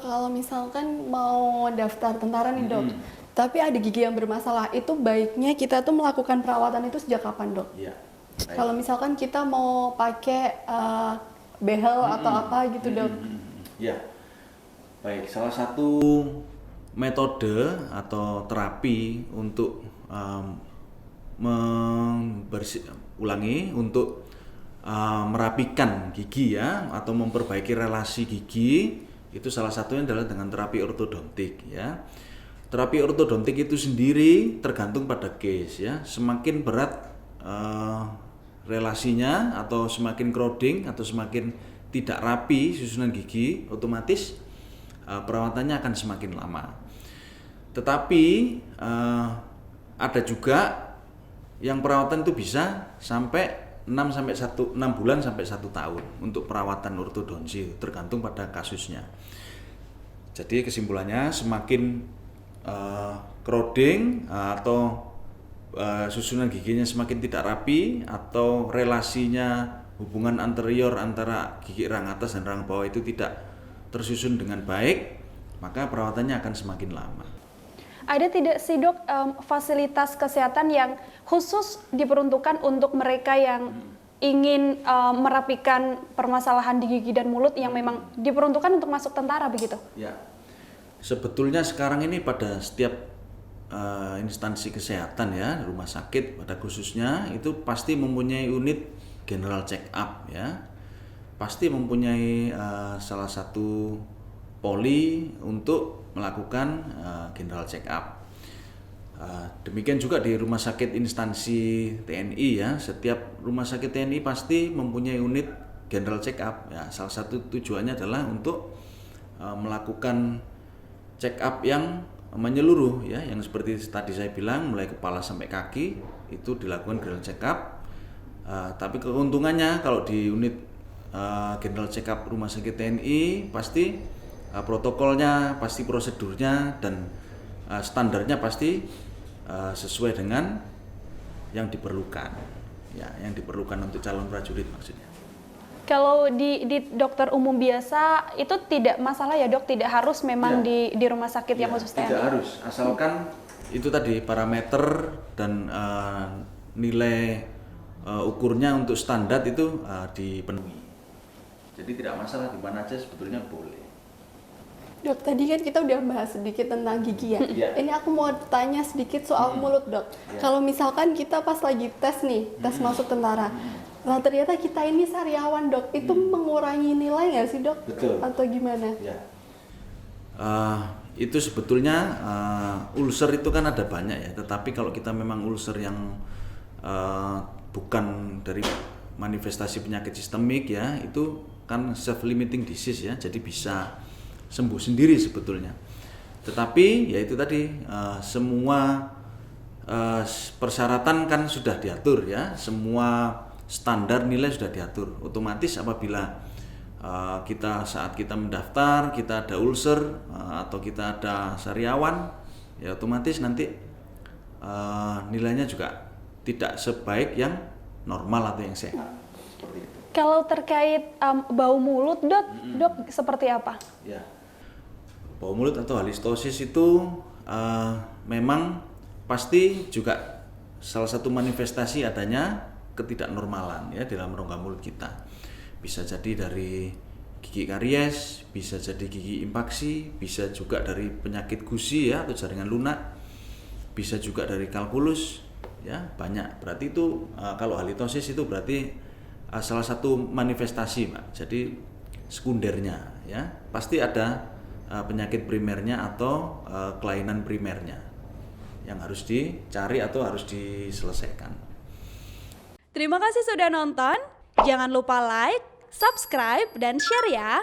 Kalau misalkan mau daftar tentara nih dok, tapi ada gigi yang bermasalah, itu baiknya kita tuh melakukan perawatan itu sejak kapan dok? Iya. Kalau misalkan kita mau pakai behel atau apa gitu dok? Ya, baik. Salah satu metode atau terapi untuk merapikan gigi ya, atau memperbaiki relasi gigi, itu salah satunya adalah dengan terapi ortodontik ya. Terapi ortodontik itu sendiri tergantung pada case ya. Semakin berat relasinya atau semakin crowding atau semakin tidak rapi susunan gigi, otomatis perawatannya akan semakin lama. Tetapi ada juga yang perawatan itu bisa sampai 6 bulan sampai 1 tahun untuk perawatan ortodonsi, tergantung pada kasusnya. Jadi kesimpulannya, semakin crowding atau susunan giginya semakin tidak rapi atau relasinya hubungan anterior antara gigi rang atas dan rang bawah itu tidak tersusun dengan baik, maka perawatannya akan semakin lama. Ada tidak sih dok fasilitas kesehatan yang khusus diperuntukkan untuk mereka yang ingin merapikan permasalahan di gigi dan mulut yang memang diperuntukkan untuk masuk tentara begitu? Ya, sebetulnya sekarang ini pada setiap instansi kesehatan ya, rumah sakit pada khususnya itu pasti mempunyai unit general check up ya, pasti mempunyai salah satu poli untuk melakukan general check up. Demikian juga di rumah sakit instansi TNI ya, setiap rumah sakit TNI pasti mempunyai unit general check up ya. Salah satu tujuannya adalah untuk melakukan check up yang menyeluruh ya, yang seperti tadi saya bilang mulai kepala sampai kaki itu dilakukan general check up. Tapi keuntungannya kalau di unit general check up rumah sakit TNI pasti protokolnya, pasti prosedurnya dan standarnya pasti sesuai dengan yang diperlukan ya, yang diperlukan untuk calon prajurit maksudnya. Kalau di dokter umum biasa itu tidak masalah ya dok, tidak harus memang ya. di rumah sakit yang khusus TNI? Tidak harus, asalkan itu tadi parameter dan nilai ukurnya untuk standar itu dipenuhi. Jadi tidak masalah di mana aja sebetulnya boleh. Dok, tadi kan kita udah bahas sedikit tentang gigi ya. Ini aku mau tanya sedikit soal mulut dok. Kalau misalkan kita pas lagi tes nih, tes masuk tentara, nah ternyata kita ini sariawan dok, itu mengurangi nilai nggak sih dok? Betul. Atau gimana? Ya. Itu sebetulnya ulcer itu kan ada banyak ya, tetapi kalau kita memang ulcer yang bukan dari manifestasi penyakit sistemik ya, itu kan self-limiting disease ya, jadi bisa sembuh sendiri sebetulnya. Tetapi ya itu tadi semua persyaratan kan sudah diatur ya, semua standar nilai sudah diatur. Otomatis apabila saat kita mendaftar kita ada ulcer atau kita ada sariawan, ya otomatis nanti nilainya juga tidak sebaik yang normal atau yang sehat. Seperti itu. Kalau terkait bau mulut dok seperti apa? Ya. Bau mulut atau halistosis itu memang pasti juga salah satu manifestasi adanya ketidaknormalan ya dalam rongga mulut kita. Bisa jadi dari gigi karies, bisa jadi gigi impaksi, bisa juga dari penyakit gusi ya atau jaringan lunak, bisa juga dari kalkulus ya, banyak. Berarti itu kalau halitosis itu berarti salah satu manifestasi Pak. Jadi sekundernya ya, pasti ada penyakit primernya atau kelainan primernya yang harus dicari atau harus diselesaikan. Terima kasih sudah nonton. Jangan lupa like, subscribe, dan share ya.